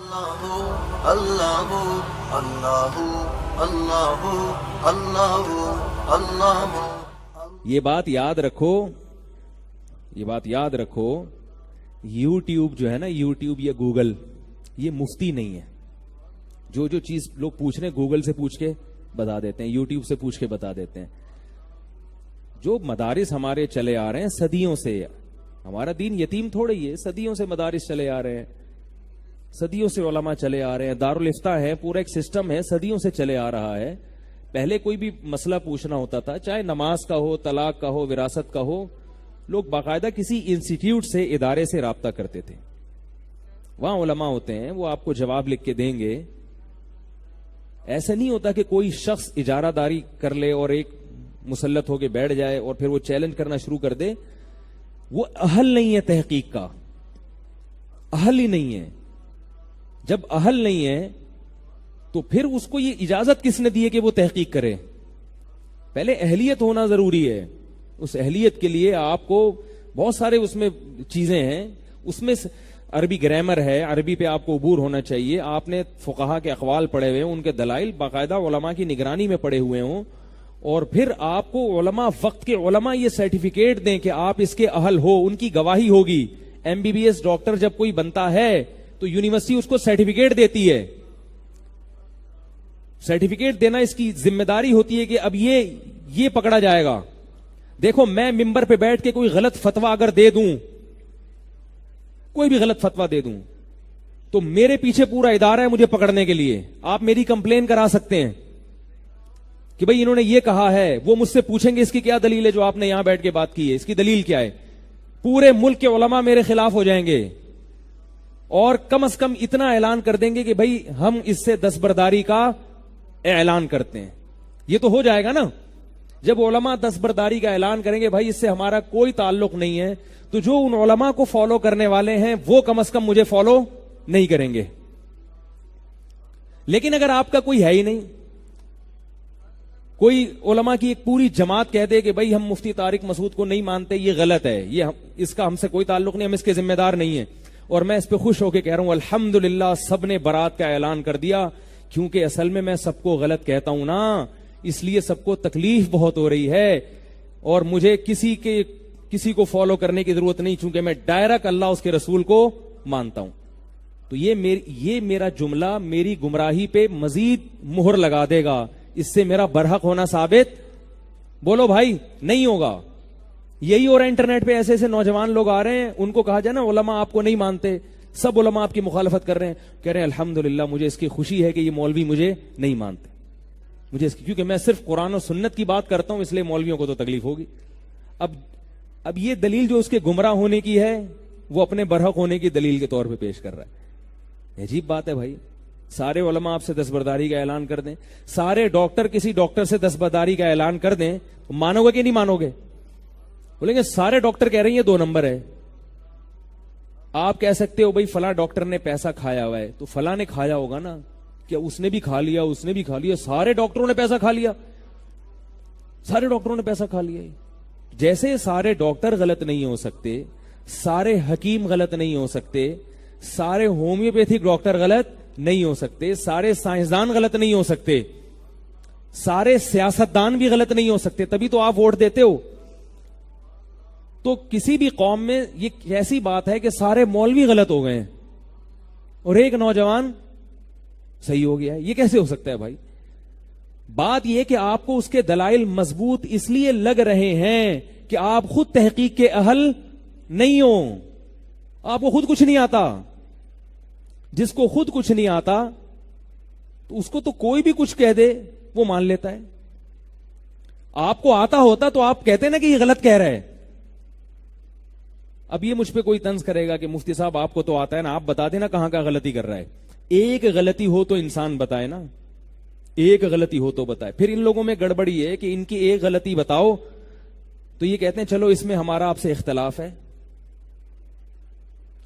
اللہ اللہ اللہ اللہ اللہ۔ یہ بات یاد رکھو، یہ بات یاد رکھو، یوٹیوب جو ہے نا، یوٹیوب یا گوگل، یہ مفتی نہیں ہے۔ جو چیز لوگ پوچھ رہے ہیں گوگل سے پوچھ کے بتا دیتے ہیں، یوٹیوب سے پوچھ کے بتا دیتے ہیں۔ جو مدارس ہمارے چلے آ رہے ہیں صدیوں سے، ہمارا دین یتیم تھوڑا ہی ہے، صدیوں سے مدارس چلے آ رہے ہیں، صدیوں سے علماء چلے آ رہے ہیں، دارالفتہ ہے، پورا ایک سسٹم ہے، صدیوں سے چلے آ رہا ہے۔ پہلے کوئی بھی مسئلہ پوچھنا ہوتا تھا، چاہے نماز کا ہو، طلاق کا ہو، وراثت کا ہو، لوگ باقاعدہ کسی انسٹیٹیوٹ سے، ادارے سے رابطہ کرتے تھے، وہاں علماء ہوتے ہیں، وہ آپ کو جواب لکھ کے دیں گے۔ ایسا نہیں ہوتا کہ کوئی شخص اجارہ داری کر لے اور ایک مسلط ہو کے بیٹھ جائے اور پھر وہ چیلنج کرنا شروع کر دے۔ وہ اہل نہیں ہے تحقیق کا، اہل ہی نہیں ہے۔ جب اہل نہیں ہے تو پھر اس کو یہ اجازت کس نے دی ہے کہ وہ تحقیق کرے؟ پہلے اہلیت ہونا ضروری ہے۔ اس اہلیت کے لیے آپ کو بہت سارے اس میں چیزیں ہیں، اس میں عربی گرامر ہے، عربی پہ آپ کو عبور ہونا چاہیے، آپ نے فقہا کے اقوال پڑھے ہوئے ہیں، ان کے دلائل باقاعدہ علماء کی نگرانی میں پڑے ہوئے ہوں، اور پھر آپ کو علماء، وقت کے علماء یہ سرٹیفکیٹ دیں کہ آپ اس کے اہل ہو، ان کی گواہی ہوگی۔ M B B S doctor جب کوئی بنتا ہے تو یونیورسٹی اس کو سرٹیفکیٹ دیتی ہے، سرٹیفکیٹ دینا اس کی ذمہ داری ہوتی ہے کہ اب یہ پکڑا جائے گا۔ دیکھو میں ممبر پہ بیٹھ کے کوئی غلط فتویٰ اگر دے دوں، کوئی بھی غلط فتویٰ دے دوں، تو میرے پیچھے پورا ادارہ ہے مجھے پکڑنے کے لیے۔ آپ میری کمپلین کرا سکتے ہیں کہ بھئی انہوں نے یہ کہا ہے، وہ مجھ سے پوچھیں گے اس کی کیا دلیل ہے جو آپ نے یہاں بیٹھ کے بات کی ہے، اس کی دلیل کیا ہے؟ پورے ملک کے علماء میرے خلاف ہو جائیں گے، اور کم از کم اتنا اعلان کر دیں گے کہ بھئی ہم اس سے دستبرداری کا اعلان کرتے ہیں۔ یہ تو ہو جائے گا نا جب علماء دستبرداری کا اعلان کریں گے، بھائی اس سے ہمارا کوئی تعلق نہیں ہے، تو جو ان علماء کو فالو کرنے والے ہیں وہ کم از کم مجھے فالو نہیں کریں گے۔ لیکن اگر آپ کا کوئی ہے ہی نہیں، کوئی علماء کی ایک پوری جماعت کہہ دے کہ بھائی ہم مفتی طارق مسعود کو نہیں مانتے، یہ غلط ہے، اس کا ہم سے کوئی تعلق نہیں، ہم اس کے ذمہ دار نہیں ہیں، اور میں اس پہ خوش ہو کے کہہ رہا ہوں الحمدللہ سب نے برات کا اعلان کر دیا، کیونکہ اصل میں سب کو غلط کہتا ہوں نا، اس لیے سب کو تکلیف بہت ہو رہی ہے، اور مجھے کسی کو فالو کرنے کی ضرورت نہیں، چونکہ میں ڈائریکٹ اللہ اس کے رسول کو مانتا ہوں۔ تو یہ میرا جملہ میری گمراہی پہ مزید مہر لگا دے گا، اس سے میرا برحق ہونا ثابت بولو بھائی نہیں ہوگا۔ یہی ہو رہا ہے انٹرنیٹ پہ، ایسے ایسے نوجوان لوگ آ رہے ہیں، ان کو کہا جائے نا علماء آپ کو نہیں مانتے، سب علماء آپ کی مخالفت کر رہے ہیں، کہہ رہے ہیں الحمدللہ مجھے اس کی خوشی ہے کہ یہ مولوی مجھے نہیں مانتے، مجھے اس کی، کیونکہ میں صرف قرآن و سنت کی بات کرتا ہوں، اس لیے مولویوں کو تو تکلیف ہوگی۔ اب یہ دلیل جو اس کے گمراہ ہونے کی ہے وہ اپنے برحق ہونے کی دلیل کے طور پہ پیش کر رہا ہے۔ عجیب بات ہے بھائی، سارے علماء آپ سے دستبرداری کا اعلان کر دیں، سارے ڈاکٹر کسی ڈاکٹر سے دستبرداری کا اعلان کر دیں، مانو گے کہ نہیں مانو گے؟ بولیں گے سارے ڈاکٹر کہہ رہے ہیں یہ 2 نمبر ہے۔ آپ کہہ سکتے ہو بھائی فلاں ڈاکٹر نے پیسہ کھایا ہوا ہے، تو فلاں نے کھایا ہوگا نا، کیا اس نے بھی کھا لیا، اس نے بھی کھا لیا، سارے ڈاکٹروں نے پیسہ کھا لیا، سارے ڈاکٹروں نے پیسہ کھا لیا۔ جیسے سارے ڈاکٹر غلط نہیں ہو سکتے، سارے حکیم غلط نہیں ہو سکتے، سارے ہومیوپیتھک ڈاکٹر غلط نہیں ہو سکتے، سارے سائنسدان غلط نہیں ہو سکتے، سارے سیاستدان بھی غلط نہیں ہو سکتے، تبھی تو آپ ووٹ دیتے ہو۔ تو کسی بھی قوم میں یہ ایسی بات ہے کہ سارے مولوی غلط ہو گئے ہیں اور ایک نوجوان صحیح ہو گیا ہے، یہ کیسے ہو سکتا ہے بھائی؟ بات یہ کہ آپ کو اس کے دلائل مضبوط اس لیے لگ رہے ہیں کہ آپ خود تحقیق کے اہل نہیں ہو، آپ کو خود کچھ نہیں آتا۔ جس کو خود کچھ نہیں آتا تو اس کو تو کوئی بھی کچھ کہہ دے وہ مان لیتا ہے۔ آپ کو آتا ہوتا تو آپ کہتے نا کہ یہ غلط کہہ رہا ہے۔ اب یہ مجھ پہ کوئی طنز کرے گا کہ مفتی صاحب آپ کو تو آتا ہے نا، آپ بتا دینا کہاں کا غلطی کر رہا ہے۔ ایک غلطی ہو تو انسان بتائے نا، ایک غلطی ہو تو بتائے۔ پھر ان لوگوں میں گڑبڑی ہے کہ ان کی ایک غلطی بتاؤ تو یہ کہتے ہیں چلو اس میں ہمارا آپ سے اختلاف ہے،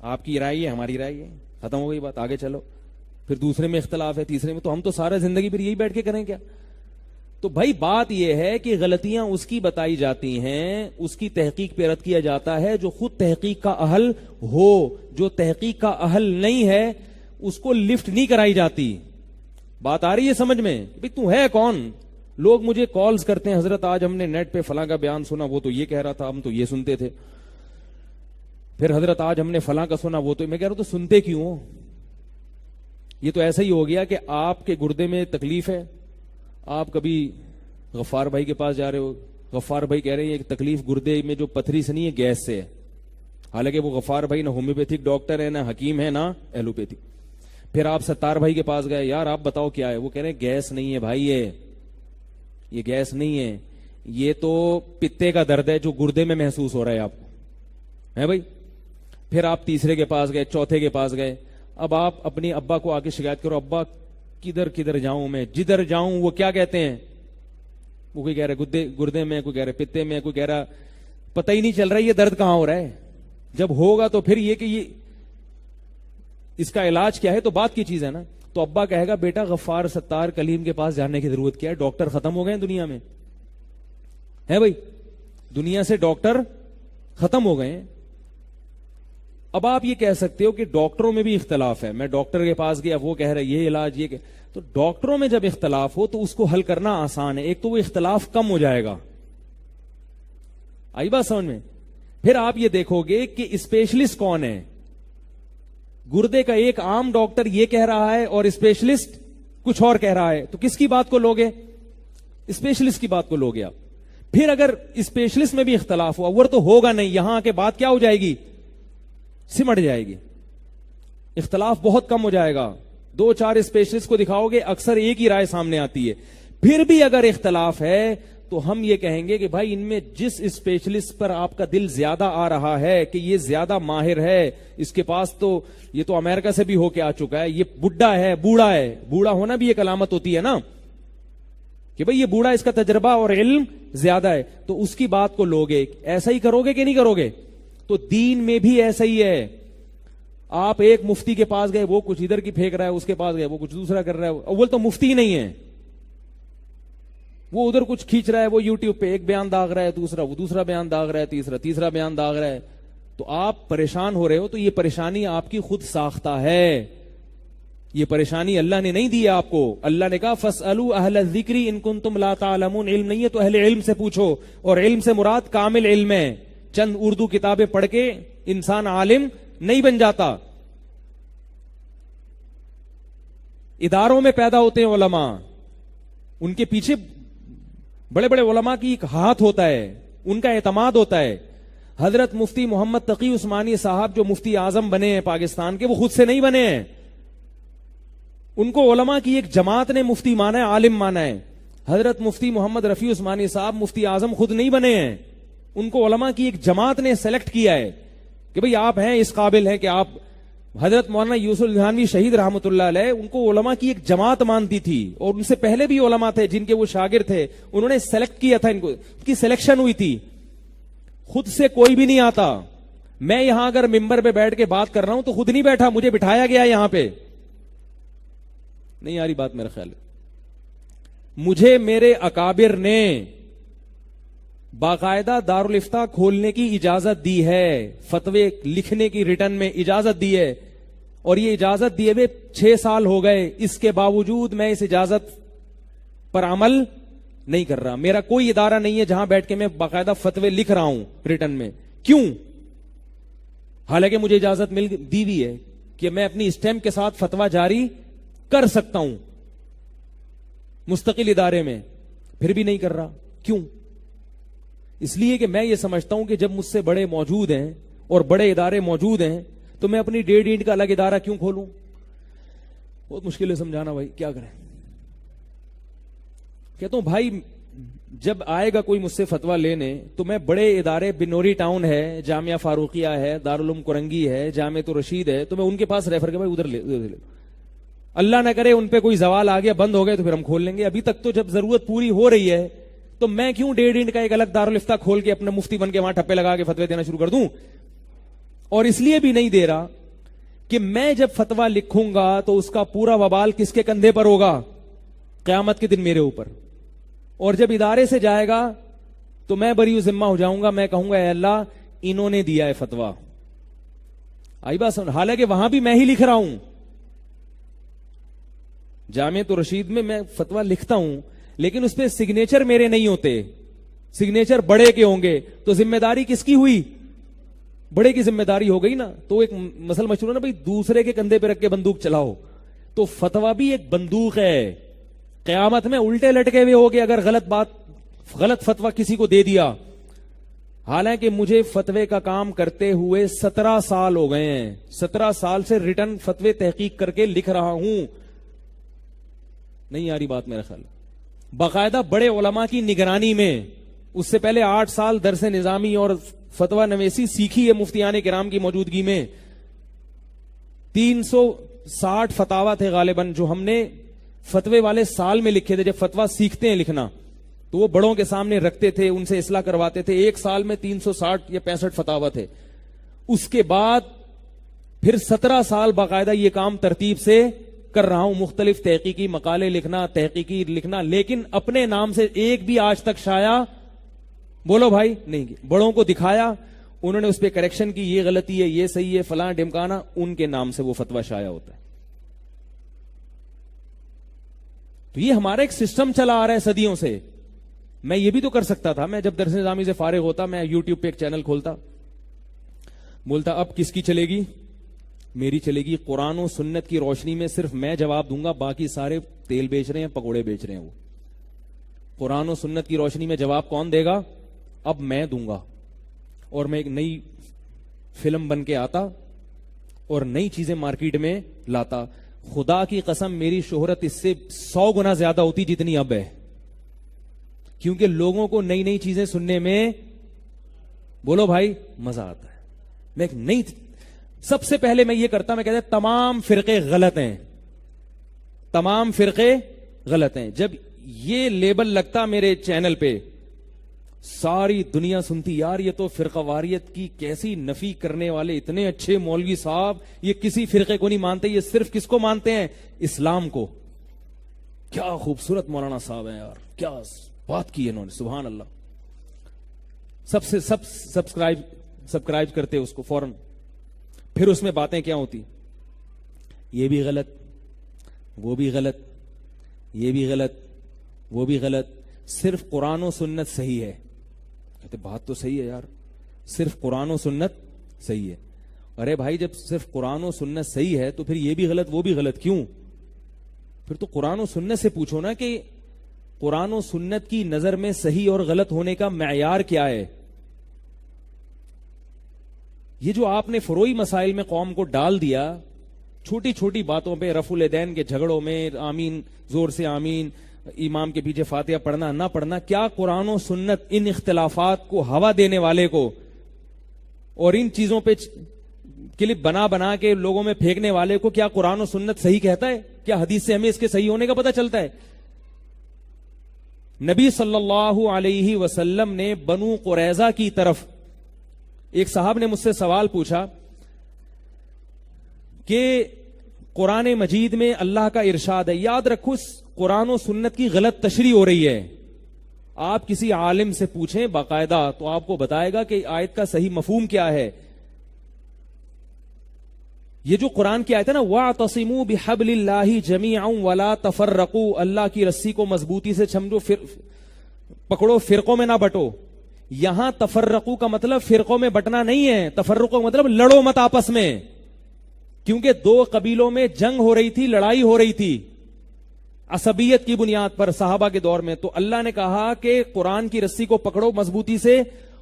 آپ کی رائے ہے ہماری رائے ہے، ختم ہو گئی بات، آگے چلو۔ پھر دوسرے میں اختلاف ہے، تیسرے میں، تو ہم تو سارا زندگی پھر یہی بیٹھ کے کریں کیا؟ تو بھائی بات یہ ہے کہ غلطیاں اس کی بتائی جاتی ہیں، اس کی تحقیق پہ رد کیا جاتا ہے جو خود تحقیق کا اہل ہو۔ جو تحقیق کا اہل نہیں ہے اس کو لفٹ نہیں کرائی جاتی. بات آ رہی ہے سمجھ میں؟ بھئی تو ہے کون؟ لوگ مجھے کالز کرتے ہیں، حضرت آج ہم نے نیٹ پہ فلاں کا بیان سنا، وہ تو یہ کہہ رہا تھا، ہم تو یہ سنتے تھے. پھر حضرت آج ہم نے فلاں کا سنا، وہ تو میں کہہ رہا ہوں تو سنتے کیوں ہو؟ یہ تو ایسا ہی ہو گیا کہ آپ کے گردے میں تکلیف ہے، آپ کبھی غفار بھائی کے پاس جا رہے ہو، غفار بھائی کہہ رہے ہیں یہ تکلیف گردے میں جو پتھری سے نہیں ہے، گیس سے ہے. حالانکہ وہ غفار بھائی نہ ہومیوپیتھک ڈاکٹر ہے، نہ حکیم ہے، نہ ایلوپیتھک. پھر آپ ستار بھائی کے پاس گئے، یار آپ بتاؤ کیا ہے؟ وہ کہہ رہے ہیں گیس نہیں ہے بھائی، یہ گیس نہیں ہے، یہ تو پتے کا درد ہے جو گردے میں محسوس ہو رہا ہے آپ کو، ہے بھائی. پھر آپ تیسرے کے پاس گئے، چوتھے کے پاس گئے. اب آپ اپنی ابا کو آ کے شکایت کرو، ابا کدھر کدھر جاؤں میں، جدھر جاؤں وہ کیا کہتے ہیں؟ وہ کوئی کہہ رہا گردے میں، کوئی کہہ رہا پتے میں، کوئی کہہ رہا پتہ ہی نہیں چل رہا یہ درد کہاں ہو رہا ہے. جب ہوگا تو پھر یہ کہ یہ اس کا علاج کیا ہے، تو بات کی چیز ہے نا. تو ابا کہے گا بیٹا غفار ستار کلیم کے پاس جانے کی ضرورت کیا ہے، ڈاکٹر ختم ہو گئے ہیں دنیا میں، ہے بھائی، دنیا سے ڈاکٹر ختم ہو گئے ہیں. اب آپ یہ کہہ سکتے ہو کہ ڈاکٹروں میں بھی اختلاف ہے، میں ڈاکٹر کے پاس گیا، وہ کہہ رہا ہے یہ علاج، یہ تو ڈاکٹروں میں جب اختلاف ہو تو اس کو حل کرنا آسان ہے. ایک تو وہ اختلاف کم ہو جائے گا، آئی بات سمجھ میں. پھر آپ یہ دیکھو گے کہ اسپیشلسٹ کون ہے. گردے کا ایک عام ڈاکٹر یہ کہہ رہا ہے اور اسپیشلسٹ کچھ اور کہہ رہا ہے، تو کس کی بات کو لوگے؟ اسپیشلسٹ کی بات کو لوگے آپ. پھر اگر اسپیشلسٹ میں بھی اختلاف ہوا، وہ تو ہوگا نہیں، یہاں کے بات کیا ہو جائے گی؟ سمٹ جائے گی، اختلاف بہت کم ہو جائے گا. 2-4 اسپیشلسٹ کو دکھاؤ گے، اکثر ایک ہی رائے سامنے آتی ہے. پھر بھی اگر اختلاف ہے تو ہم یہ کہیں گے کہ بھائی ان میں جس اسپیشلسٹ پر آپ کا دل زیادہ آ رہا ہے کہ یہ زیادہ ماہر ہے، اس کے پاس تو یہ تو امریکہ سے بھی ہو کے آ چکا ہے، یہ بڈھا ہے، بوڑھا ہے. بوڑھا ہونا بھی ایک علامت ہوتی ہے نا کہ بھئی یہ بوڑھا، اس کا تجربہ اور علم زیادہ ہے، تو اس کی بات کو لوگے. ایسا ہی کرو گے کہ نہیں کرو گے؟ تو دین میں بھی ایسا ہی ہے. آپ ایک مفتی کے پاس گئے، وہ کچھ ادھر کی پھینک رہا ہے، اس کے پاس گئے وہ کچھ دوسرا کر رہا ہے. اول تو مفتی نہیں ہے، وہ ادھر کچھ کھینچ رہا ہے، وہ یوٹیوب پہ ایک بیان داغ رہا ہے، دوسرا وہ دوسرا بیان داغ رہا ہے، تیسرا بیان داغ رہا ہے. تو آپ پریشان ہو رہے ہو، تو یہ پریشانی آپ کی خود ساختہ ہے. یہ پریشانی اللہ نے نہیں دی آپ کو. اللہ نے کہا فَاسْأَلُوا أَهْلَ الذِّكْرِ إِن كُنتُمْ لَا تَعْلَمُونَ. علم نہیں ہے تو اہل علم سے پوچھو، اور علم سے مراد کامل علم ہے. چند اردو کتابیں پڑھ کے انسان عالم نہیں بن جاتا. اداروں میں پیدا ہوتے ہیں علماء، ان کے پیچھے بڑے بڑے علماء کی ایک ہاتھ ہوتا ہے، ان کا اعتماد ہوتا ہے. حضرت مفتی محمد تقی عثمانی صاحب جو مفتی اعظم بنے ہیں پاکستان کے، وہ خود سے نہیں بنے ہیں. ان کو علماء کی ایک جماعت نے مفتی مانا ہے، عالم مانا ہے. حضرت مفتی محمد رفیع عثمانی صاحب مفتی اعظم خود نہیں بنے ہیں، ان کو علماء کی ایک جماعت نے سلیکٹ کیا ہے کہ بھئی آپ ہیں، اس قابل ہیں کہ آپ. حضرت مولانا یوسف الجھانوی شہید رحمۃ اللہ علیہ، ان کو علماء کی ایک جماعت مانتی تھی، اور ان سے پہلے بھی علماء تھے جن کے وہ شاگرد تھے، انہوں نے سلیکٹ کیا تھا، ان کو ان کی سلیکشن ہوئی تھی. خود سے کوئی بھی نہیں آتا. میں یہاں اگر ممبر پہ بیٹھ کے بات کر رہا ہوں تو خود نہیں بیٹھا، مجھے بٹھایا گیا یہاں پہ. نہیں آ رہی بات میرا خیال ہے. مجھے میرے اکابر نے باقاعدہ دارالافتاء کھولنے کی اجازت دی ہے، فتوے لکھنے کی ریٹن میں اجازت دی ہے، اور یہ اجازت دیے ہوئے 6 سال ہو گئے. اس کے باوجود میں اس اجازت پر عمل نہیں کر رہا. میرا کوئی ادارہ نہیں ہے جہاں بیٹھ کے میں باقاعدہ فتوے لکھ رہا ہوں ریٹن میں. کیوں؟ حالانکہ مجھے اجازت مل دی ہوئی ہے کہ میں اپنی اسٹیمپ کے ساتھ فتویٰ جاری کر سکتا ہوں مستقل ادارے میں، پھر بھی نہیں کر رہا. کیوں؟ اس لیے کہ میں یہ سمجھتا ہوں کہ جب مجھ سے بڑے موجود ہیں اور بڑے ادارے موجود ہیں تو میں اپنی ڈیڑھ اینٹ کا الگ ادارہ کیوں کھولوں؟ بہت مشکل ہے سمجھانا بھائی، کیا کریں. کہتا ہوں بھائی جب آئے گا کوئی مجھ سے فتویٰ لینے تو میں بڑے ادارے، بنوری ٹاؤن ہے، جامعہ فاروقیہ ہے، دارالعلوم کرنگی ہے، جامعہ رشید ہے، تو میں ان کے پاس ریفر کر بھائی ادھر لے. اللہ نہ کرے ان پہ کوئی زوال آ گیا، بند ہو گئے، تو پھر ہم کھول لیں گے. ابھی تک تو جب ضرورت پوری ہو رہی ہے تو میں کیوں ڈیڑھ اینٹ کا ایک الگ دارالافتاء کھول کے اپنے مفتی بن کے وہاں ٹھپے لگا کے فتوے دینا شروع کر دوں؟ اور اس لیے بھی نہیں دے رہا کہ میں جب فتویٰ لکھوں گا تو اس کا پورا وبال کس کے کندھے پر ہوگا؟ قیامت کے دن میرے اوپر. اور جب ادارے سے جائے گا تو میں بری ذمہ ہو جاؤں گا. میں کہوں گا اے اللہ انہوں نے دیا ہے فتویٰ. آئی بات سمجھ؟ حالانکہ وہاں بھی میں ہی لکھ رہا ہوں، جامعۃ الرشید میں فتویٰ لکھتا ہوں لیکن اس پہ سگنیچر میرے نہیں ہوتے, سگنیچر بڑے کے ہوں گے, تو ذمہ داری کس کی ہوئی؟ بڑے کی ذمہ داری ہو گئی نا. تو ایک مسئلہ مشہور ہے نا بھائی, دوسرے کے کندھے پہ رکھ کے بندوق چلاؤ, تو فتویٰ بھی ایک بندوق ہے. قیامت میں الٹے لٹکے ہوئے ہوگے اگر غلط فتویٰ کسی کو دے دیا. حالانکہ مجھے فتوے کا کام کرتے ہوئے 17 سال ہو گئے ہیں, 17 سال سے ریٹرن فتوے تحقیق کر کے لکھ رہا ہوں. نہیں آ رہی بات میرا خیال, باقاعدہ بڑے علماء کی نگرانی میں. اس سے پہلے 8 سال درس نظامی اور فتویٰ نویسی سیکھی ہے مفتیان کرام کی موجودگی میں. 360 فتاوا تھے غالباً جو ہم نے فتوے والے سال میں لکھے تھے. جب فتویٰ سیکھتے ہیں لکھنا تو وہ بڑوں کے سامنے رکھتے تھے, ان سے اصلاح کرواتے تھے. ایک سال میں 360 یا 65 فتاوا تھے. اس کے بعد پھر 17 سال باقاعدہ یہ کام ترتیب سے کر رہا ہوں, مختلف تحقیقی مقالے لکھنا, تحقیقی لکھنا, لیکن اپنے نام سے ایک بھی آج تک شائع بولو بھائی نہیں. بڑوں کو دکھایا, انہوں نے اس پہ کریکشن کی, یہ غلطی ہے, یہ صحیح ہے, فلاں ڈمکانا, ان کے نام سے وہ فتویٰ شائع ہوتا ہے. تو یہ ہمارا ایک سسٹم چلا آ رہا ہے صدیوں سے. میں یہ بھی تو کر سکتا تھا, میں جب درس نظامی سے فارغ ہوتا میں یوٹیوب پہ ایک چینل کھولتا, بولتا اب کس کی چلے گی؟ میری چلے گی. قرآن و سنت کی روشنی میں صرف میں جواب دوں گا, باقی سارے تیل بیچ رہے ہیں, پکوڑے بیچ رہے ہیں. وہ قرآن و سنت کی روشنی میں جواب کون دے گا؟ اب میں دوں گا. اور میں ایک نئی فلم بن کے آتا اور نئی چیزیں مارکیٹ میں لاتا. خدا کی قسم میری شہرت اس سے 100 گنا زیادہ ہوتی جتنی اب ہے, کیونکہ لوگوں کو نئی نئی چیزیں سننے میں بولو بھائی مزہ آتا ہے. میں ایک نئی سب سے پہلے میں یہ کرتا, میں کہتا تمام فرقے غلط ہیں, تمام فرقے غلط ہیں. جب یہ لیبل لگتا میرے چینل پہ, ساری دنیا سنتی یار یہ تو فرقہ واریت کی کیسی نفی کرنے والے اتنے اچھے مولوی صاحب, یہ کسی فرقے کو نہیں مانتے, یہ صرف کس کو مانتے ہیں؟ اسلام کو. کیا خوبصورت مولانا صاحب ہیں یار, کیا بات کی انہوں نے, سبحان اللہ. سب سبسکرائب کرتے اس کو فوراً. پھر اس میں باتیں کیا ہوتی؟ یہ بھی غلط, وہ بھی غلط, یہ بھی غلط, وہ بھی غلط, صرف قرآن و سنت صحیح ہے. کہتے بات تو صحیح ہے یار, صرف قرآن و سنت صحیح ہے. ارے بھائی جب صرف قرآن و سنت صحیح ہے تو پھر یہ بھی غلط وہ بھی غلط کیوں؟ پھر تو قرآن و سنت سے پوچھو نا کہ قرآن و سنت کی نظر میں صحیح اور غلط ہونے کا معیار کیا ہے. یہ جو آپ نے فروئی مسائل میں قوم کو ڈال دیا, چھوٹی چھوٹی باتوں پہ, رفع الیدین کے جھگڑوں میں آمین زور سے آمین, امام کے پیچھے فاتحہ پڑھنا نہ پڑھنا, کیا قرآن و سنت ان اختلافات کو ہوا دینے والے کو اور ان چیزوں پہ کلپ بنا بنا کے لوگوں میں پھینکنے والے کو کیا قرآن و سنت صحیح کہتا ہے؟ کیا حدیث سے ہمیں اس کے صحیح ہونے کا پتہ چلتا ہے؟ نبی صلی اللہ علیہ وسلم نے بنو قریظہ کی طرف, ایک صاحب نے مجھ سے سوال پوچھا کہ قرآن مجید میں اللہ کا ارشاد ہے, یاد رکھو قرآن و سنت کی غلط تشریح ہو رہی ہے, آپ کسی عالم سے پوچھیں باقاعدہ تو آپ کو بتائے گا کہ آیت کا صحیح مفہوم کیا ہے. یہ جو قرآن کی آیت ہے نا, وَاعْتَصِمُوا بِحَبْلِ اللَّهِ جَمِيعًا وَلَا تَفَرَّقُوا, اللہ کی رسی کو مضبوطی سے پکڑو, فرقوں میں نہ بٹو. یہاں تفرقو کا مطلب فرقوں میں بٹنا نہیں ہے, تفرقو کا مطلب لڑو مت آپس میں, کیونکہ 2 قبیلوں میں جنگ ہو رہی تھی, لڑائی ہو رہی تھی عصبیت کی بنیاد پر صحابہ کے دور میں. تو اللہ نے کہا کہ قرآن کی رسی کو پکڑو مضبوطی سے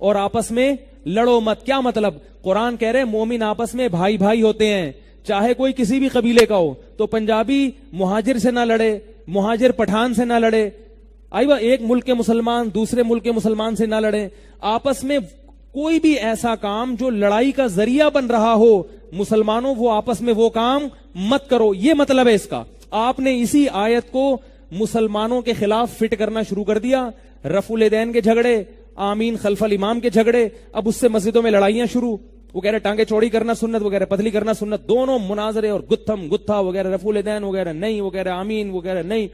اور آپس میں لڑو مت. کیا مطلب؟ قرآن کہہ رہے مومن آپس میں بھائی بھائی ہوتے ہیں, چاہے کوئی کسی بھی قبیلے کا ہو. تو پنجابی مہاجر سے نہ لڑے, مہاجر پٹھان سے نہ لڑے, ایک ملک کے مسلمان دوسرے ملک کے مسلمان سے نہ لڑیں. آپس میں کوئی بھی ایسا کام جو لڑائی کا ذریعہ بن رہا ہو مسلمانوں, وہ آپس میں وہ کام مت کرو. یہ مطلب ہے اس کا. آپ نے اسی آیت کو مسلمانوں کے خلاف فٹ کرنا شروع کر دیا. رفع الیدین کے جھگڑے, آمین خلف الامام کے جھگڑے, اب اس سے مسجدوں میں لڑائیاں شروع. وہ کہہ رہے ٹانگیں چوڑی کرنا سنت, وہ کہہ رہے پتلی کرنا سنت, دونوں مناظرے اور گتھم گتھا, وہ کہہ رہے رفع الیدین, وہ کہہ رہے نہیں, وہ کہہ رہے آمین, وہ کہہ رہے نہیں.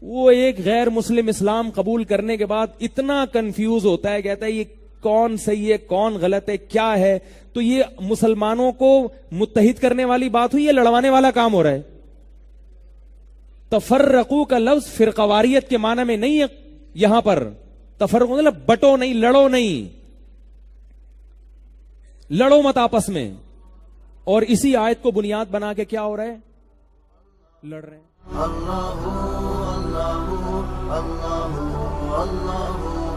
وہ ایک غیر مسلم اسلام قبول کرنے کے بعد اتنا کنفیوز ہوتا ہے, کہتا ہے یہ کون صحیح ہے کون غلط ہے کیا ہے. تو یہ مسلمانوں کو متحد کرنے والی بات ہوئی, یہ لڑوانے والا کام ہو رہا ہے. تفرقو کا لفظ فرقواریت کے معنی میں نہیں ہے یہاں پر. تفرقو مطلب بٹو نہیں, لڑو نہیں, لڑو مت آپس میں. اور اسی آیت کو بنیاد بنا کے کیا ہو رہا ہے, لڑ رہے ہیں. اللہ اللہ اللہ اللہ